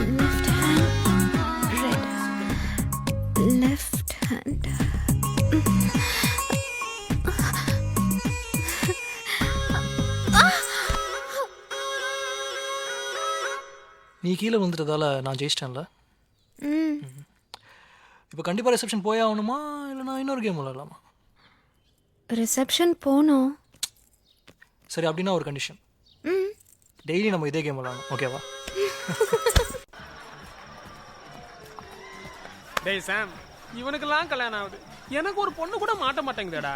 Left hand, red. Left hand. நீ கீழே விழுந்துட்டதால நான் ஜெயிச்சிட்டேன்ல. இப்போ கண்டிப்பாக ரிசப்ஷன் போயே ஆகணுமா இல்லைனா இன்னொரு கேம் விளாடலாமா? ரிசப்ஷன் போனோம். சரி, அப்படின்னா ஒரு கண்டிஷன். டெய்லி நம்ம இதே கேம் விளாடணும், ஓகேவா? டேய் சாம், இவனுக்கெல்லாம் கல்யாணம் ஆகுது, எனக்கு ஒரு பொண்ணு கூட மாட்ட மாட்டேங்குதேடா.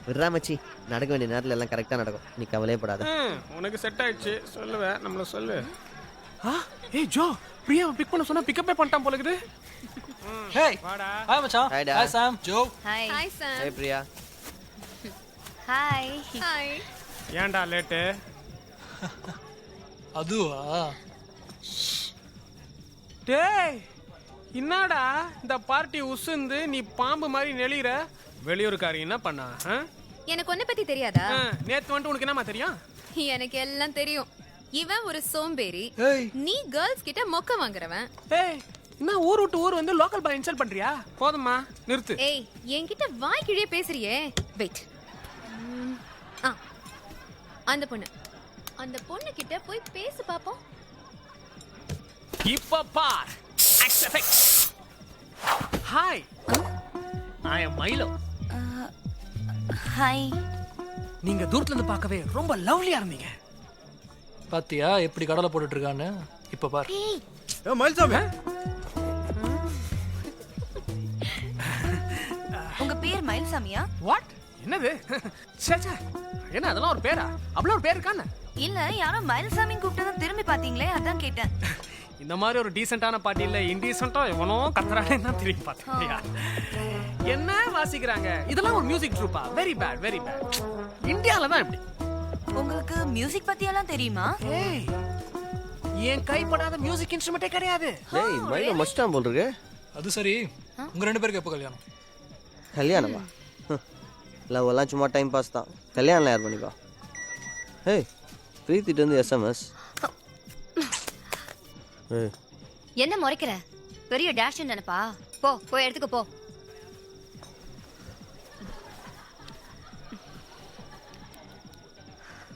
விட்றா மச்சி, நடக்க வேண்டிய நேரத்தில் எல்லாம் கரெக்டாக நடக்கும், நீ கவலையே படாத. உனக்கு செட் ஆயிடுச்சு, சொல்லுவேன், நம்மள சொல்லு. ஏய் ஜோ, பிரியாவை பிக் பண்ண சொன்னா பிக்கப்பே பண்ணிட்டான் போல இருக்குது. ஹேய் வாடா. ஹாய் மச்சான். Hi, Dad. Hi Sam. Joe. Hi. Hi Sam. Hey Priya. Hi. Hi. ஏன்டா லேட்டு? அதுவா? டேய், என்னடா இந்த பார்ட்டி உசுந்து நீ பாம்பு மாதிரி நெளிற? வெளியூர்காரி என்ன பண்ணா? எனக்கு ஒன்ன பத்தி தெரியாதா? நேத்து வந்துட்டு உனக்கு என்னமா தெரியும்? எனக்கு எல்லாம் தெரியும். இவன் ஒரு சோம்பேறி, ஏய் நீ கேர்ள்ஸ் கிட்ட மொக்க வாங்குறவன். ஏய், என்ன ஊர் விட்டு ஊர் வந்து லோக்கல் பாய் இன்சல்ட் பண்றியா? போதுமா, நிறுத்து. ஏய், என்கிட்ட வாய் கிழியே பேசுறியே. வெயிட். அந்த பொண்ணு கிட்ட போய் பேசு பாப்போம். இப்ப பார். ஹாய், ஐ அம் மைலோ. ஹாய். நீங்க தூரத்துல இருந்து பார்க்கவே ரொம்ப லவ்லியா இருந்தீங்க. பாத்தியா எப்படி கடலை போட்டுட்டு இருக்கான்னு? இப்ப பாரு. மயில்சாமி, உங்க பேர் மயில்சாமியா? வாட்? என்னது? சேச்சே, என்ன அதெல்லாம் ஒரு பேரா? அப்படிலாம் ஒரு பேர் இருக்கானே? இல்ல, யாரோ மயில்சாமி கூப்பிட்டதும் திரும்பி பாத்தீங்களே, அதான் கேட்டேன். இந்த மாதிரி ஒரு டீசென்ட்டான பார்ட்டி இல்ல, இன்டீசென்ட்டா எவனோ கத்துறானே தான் திரும்பி பார்த்தேன். என்ன வாசிக்கிறாங்க? இதெல்லாம் ஒரு மியூசிக் ட்ரூப்பா? Very bad, very bad. இந்தியால தான் இப்படி. உங்களுக்கு மியூசிக் பத்தி எல்லாம் தெரியுமா? ஏய், என் கைப்படாத மியூசிக் இன்ஸ்ட்ருமெண்டே கிடையாது. டேய் மைலோ மஸ்டான் போல் இருக்கு. அது சரி, உங்க ரெண்டு பேருக்கு எப்போ கல்யாணம்? கல்யாணமா? லவ் எல்லாம் சும்மா டைம் பாஸ் தான், கல்யாணம் யார் பண்ணிக்கோ. ஏய், பிரீத்திட்டு வந்து எஸ்எம்எஸ். என்ன முறைக்கிற? பெரிய டேஷ் நினைப்பா? போய் எடுத்துக்க போ.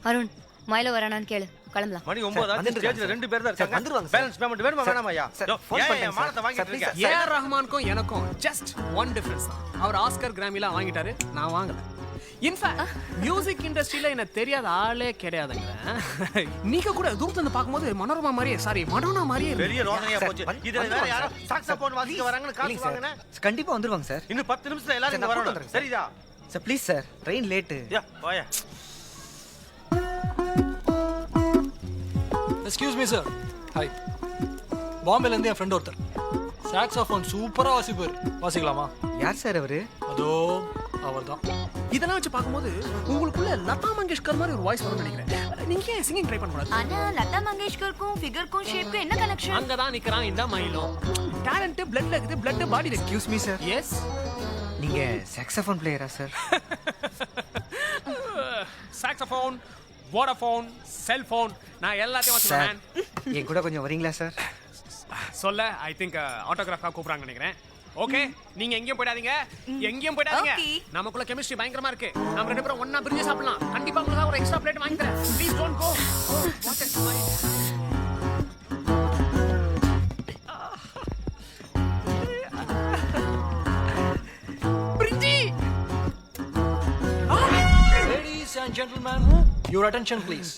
அருண், மயில வரானான்னு கேளு, கிளம்பலாம். மணி 9 ஆச்சு, ஸ்டேஜ்ல ரெண்டு பேர் தான் இருக்காங்க. வந்துருவாங்க. பேலன்ஸ் பேமெண்ட் வேணுமா வேணாமாயா? ஏன் மானத்தை வாங்கிட்டு இருக்க? ஏஆர் ரஹ்மானுக்கும் எனக்கும் ஜஸ்ட் ஒன் டிஃபரன்ஸ். அவர் ஆஸ்கர் கிராமிலாம் வாங்கிட்டாரு, நான் வாங்கல. இன்ஃபேக்ட் மியூசிக் இண்டஸ்ட்ரியில என்ன தெரியாத ஆளே கிடையாதுங்க. நீங்க கூட தூரத்துல இருந்து பாக்கும்போது மனோரமா மாதிரியே, சாரி மடோனா மாதிரியே பெரிய ரோதனையா போச்சு. இதுல வேற யாரோ சாக்ஸோபோன் வாசிக்க வராங்கன்னு காசு வாங்குனே. கண்டிப்பா வந்துருவாங்க சார். இன்னும் 10 நிமிஷத்துல எல்லாரும் இங்க வரணும். சரிதா? Sir please sir, train late. யா வாயா. Excuse me sir. ஹாய். பாம்பேல இருந்து என் ஃப்ரெண்ட் ஒருத்தர் சாக்ஸோஃபோன் சூப்பரா வாசிப்பார், வாசிக்கலாமா? யார் சார் அவரு? அதோ அவர்தான். இதெல்லாம் வச்சு பாக்கும்போது உங்களுக்குள்ள லதா மங்கேஷ்கர் மாதிரி ஒரு வாய்ஸ் வரும்னு நினைக்கிறேன். நீங்க ஏன் சிங்கிங் ட்ரை பண்ண கூடாது? ஆனா லதா மங்கேஷ்கருக்கும் ஃபிகருக்கும் ஷேப்க்கும் என்ன கனெக்ஷன்? அங்க தான் நிக்கறான் இந்த மைலோ. டாலன்ட் பிளட்ல இருக்குது, பிளட் பாடில. Excuse me sir. எஸ். நீங்க சாக்ஸோஃபோன் பிளேயரா சார்? சாக்ஸோஃபோன், வோடாஃபோன், செல்போன், நான் எல்லாத்தையும் வாசிப்பேன். என் கூட கொஞ்சம் வரீங்களா சார்? சொல்ல ஐ திங்க் ஆட்டோகிராஃபா கூப்பிடுறாங்க நினைக்கிறேன். ஓகே, நீங்க எங்கேயும் போயிடாதீங்க, எங்கேயும் போயிடாதீங்க. Okay. நமக்குள்ள கெமிஸ்ட்ரி பயங்கரமா இருக்கு. நம்ம ரெண்டு பேரும் ஒண்ணா பிரிஞ்சு சாப்பிடலாம். கண்டிப்பா உங்களுக்கு ஒரு எக்ஸ்ட்ரா பிளேட் வாங்கி தரேன். Please don't go. What is my brinji. Ladies and gentlemen, your attention please.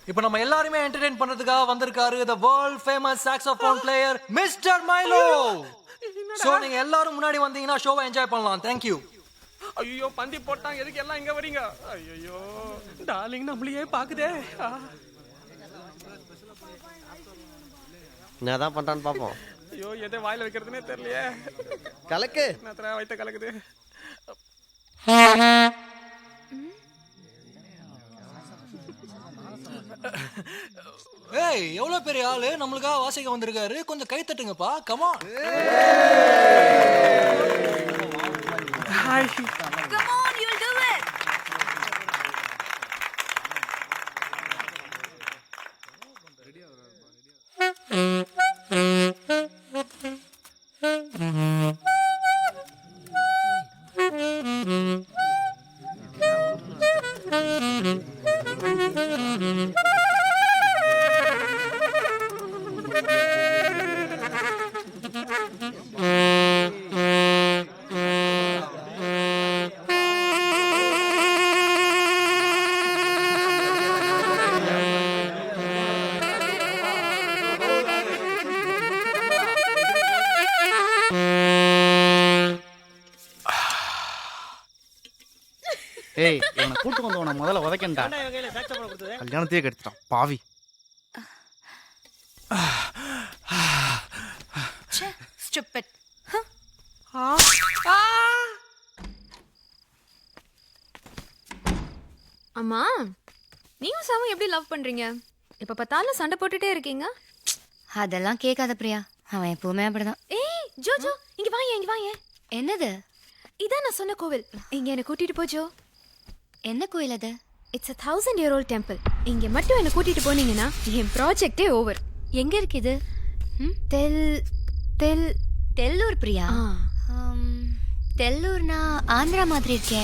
இப்போ நம்ம எல்லாரையுமே என்டர்டெயின் பண்றதுக்காக வந்திருக்காரு the world famous saxophone player Mr. Milo. So நீங்க எல்லாரும் முன்னாடி வந்தீங்கன்னா ஷோவை என்ஜாய் பண்ணலாம். Thank you. ஐயோ, பந்தி போட்டாங்க, எதுக்கு எல்லாம் இங்க வரீங்க? ஐயோ டார்லிங், நம்மளையே பாக்குதே. நான் தான் பண்றான்னு பாப்போம். ஐயோ, எதை வாயில வைக்கிறதுனே தெரியலையே. கலக்கு. நான் வைத்த கலக்குது. ஏய், எவ்வளவு பெரிய ஆளு நம்மளுக்காக வாசிக்க வந்திருக்காரு, கொஞ்சம் கை தட்டுங்கப்பா. Come on. Hi. Come on, you'll do it. ஏய் இவனை கூட்டு வந்தவனை முதல்ல உதைக்கண்டா. இவன் கையில சாக்ஸோஃபோன் கொடுத்தது. கல்யாணத்தையே கெடுத்துட்டான் பாவி. ஸ்டூபிட். அம்மா நீயும் சாமும் எப்படி லவ் பண்றீங்க? இப்ப பார்த்தாலும் சண்டை போட்டுட்டே இருக்கீங்க. அதெல்லாம் கேட்காத பிரியா, அவன் எப்பவுமே அப்படிதான். ஏய் ஜோ இங்க வாயே. என்னது? இதான் நான் சொன்ன கோவில். இங்க என்ன கூட்டிட்டு போ ஜோ. என்ன கோயில் அது? It's a 1000-year-old temple. இங்க மட்டும் என்ன கூட்டிட்டு போனீங்கன்னா என் ப்ராஜெக்டே ஓவர். எங்க இருக்கு இது? தெல் தெல் தெல்லூர் பிரியா. ஆ தெல்லூர்னா ஆந்திரா மாதிரி இருக்கே.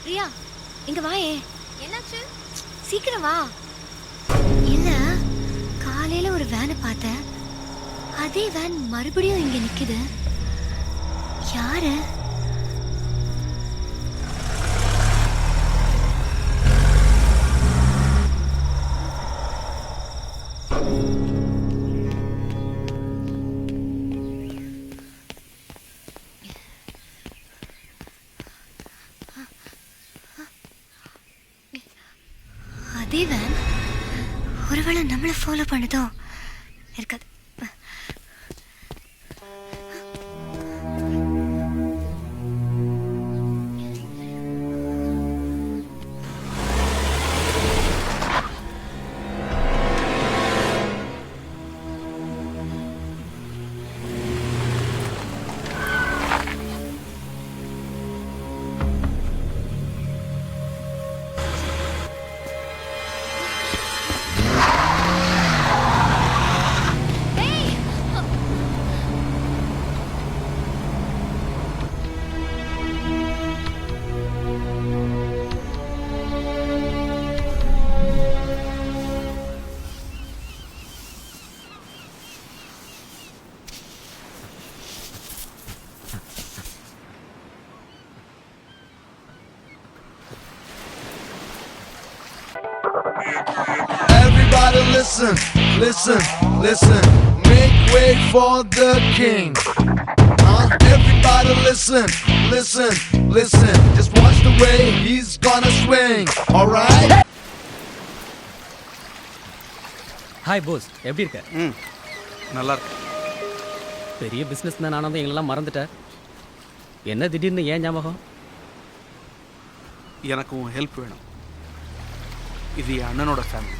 பிரியா இங்க வாயே. என்னாச்சு? சீக்கிரம் வா. இல்ல காலையில ஒரு வேனை பார்த்தேன். அதே வேன் மறுபடியும் இங்க நிக்குது. யாரு? அதே வேன் ஒருவேளை நம்மளை ஃபாலோ பண்ணுதோ? இருக்காது. Everybody listen, listen, listen. Make way for the king. Everybody listen, listen, listen. Just watch the way he's gonna swing. Alright? Hi boss, எப்படி இருக்க? நல்லா இருக்கு. பெரிய பிஸ்னஸ் தான் ஆனதும் எங்களெல்லாம் மறந்துட்டேன். என்ன திடீர்னு ஏன் ஞாபகம்? எனக்கு உன் ஹெல்ப் வேணும். இது என் அண்ணனோட ஃபேமிலி.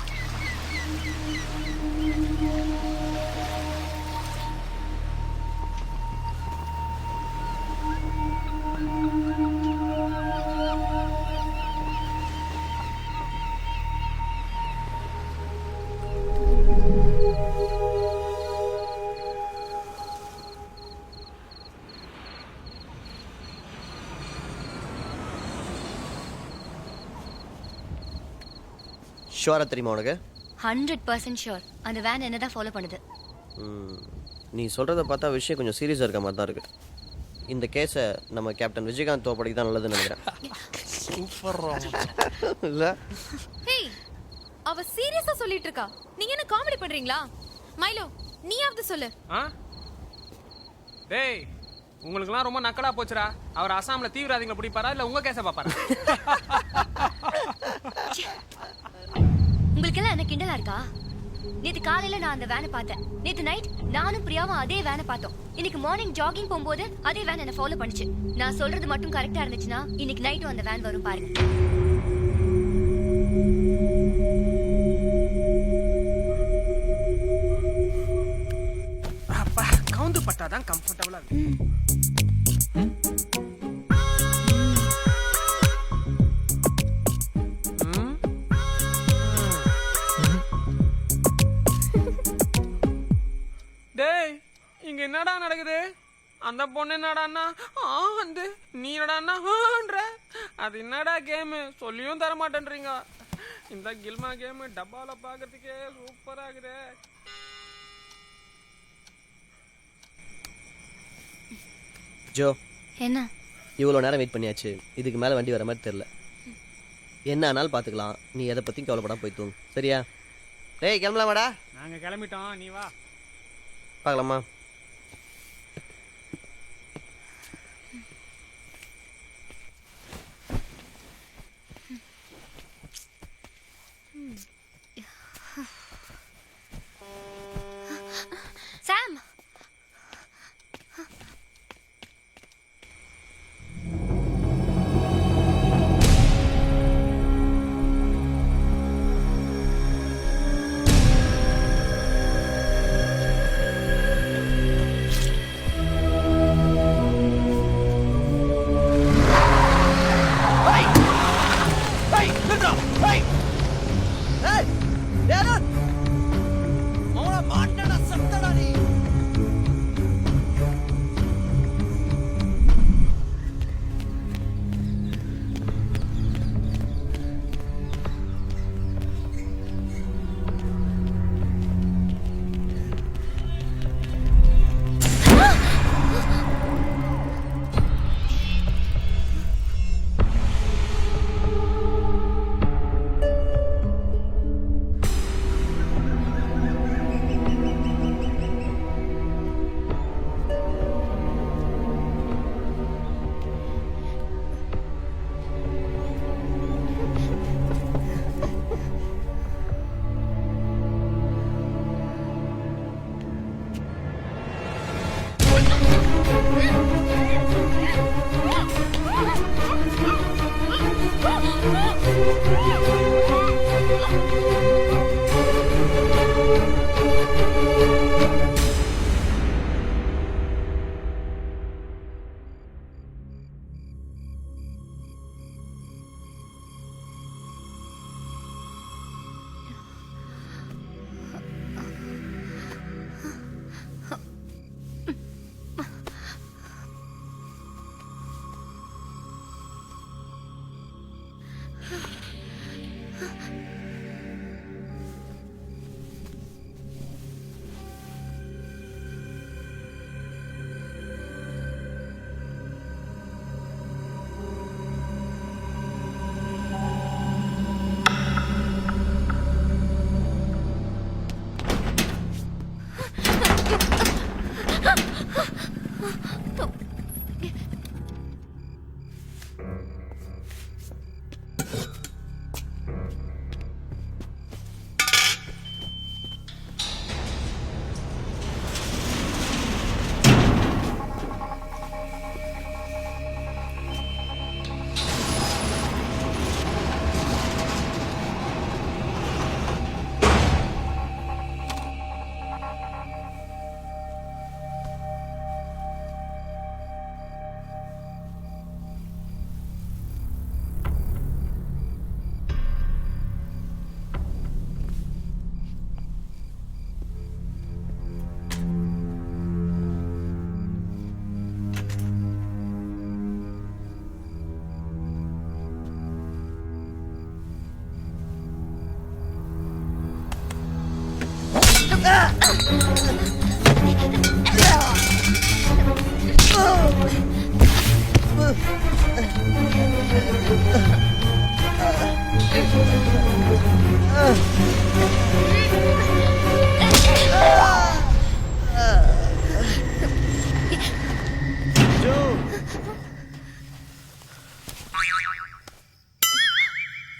ஷுவரா தெரியுமா உனக்கு? 100% ஷூர். அந்த வேன் என்னதான் ஃபாலோ பண்ணுது. நீ சொல்கிறத பார்த்தா விஷயம் கொஞ்சம் சீரியஸாக இருக்க மாதிரி தான் இருக்குது. இந்த கேஸை நம்ம கேப்டன் விஜயகாந்த் தோப்படிக்கு தான் நல்லதுன்னு நினைக்கிறேன். இல்லை ஹேய் அவ சீரியஸா சொல்லிட்டு இருக்கா. நீங்க என்ன காமெடி பண்றீங்களா? மைலோ நீயாவது சொல்லு. டேய் உங்களுக்குலாம் ரொம்ப நக்கலா போச்சுடா. அவர் அசாம்ல தீவிரவாதிகளை பிடிப்பாரா இல்ல உங்க கேஸை பாப்பாரா? உங்களுக்கெல்லாம் என்ன கிண்டலா இருக்கா? நேத்து காலையில நான் அந்த வேனை பார்த்தேன். நேத்து நைட் நானும் பிரியாவும் அதே வேனை பார்த்தோம். இன்னைக்கு மார்னிங் ஜாகிங் போகும்போது அதே வேன் என்ன ஃபாலோ பண்ணுச்சு. நான் சொல்றது மட்டும் கரெக்டா இருந்துச்சுன்னா இன்னைக்கு நைட்டும் அந்த வேன் வரும் பாருங்க. அப்பா கவுந்து பட்டாதான் கம்ஃபர்டபுளா இருக்கு. டேய் இங்க என்னடா நடக்குது? அந்த பொண்ணு என்னடான்னா வந்து நீ என்னடான்னா அது என்னடா கேமு சொல்லியும் தர மாட்டேன்றீங்க. இந்த கில்மா கேமு டப்பால பாக்குறதுக்கே சூப்பரா இருக்குது. ஜோ என்ன இவ்வளோ நேரம் வெயிட் பண்ணியாச்சு. இதுக்கு மேலே வண்டி வர மாதிரி தெரில. என்ன ஆனாலும் பார்த்துக்கலாம். நீ எதை பற்றியும் கவலைப்படாம போய் தூங்கு. சரியா? டேய் கிளம்பலாமாடா? நாங்க கிளம்பிட்டோம், நீ வா. பார்க்கலாமா?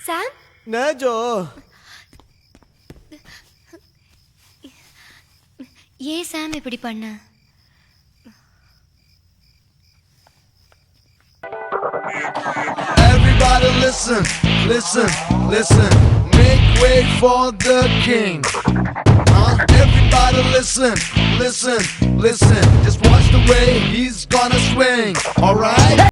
சாம் நேஜோ ஏன் சாம் இப்படி பண்ண? Everybody listen, listen, listen. Make way for the king. Everybody listen, listen, listen. Just watch the way he's gonna swing. Alright?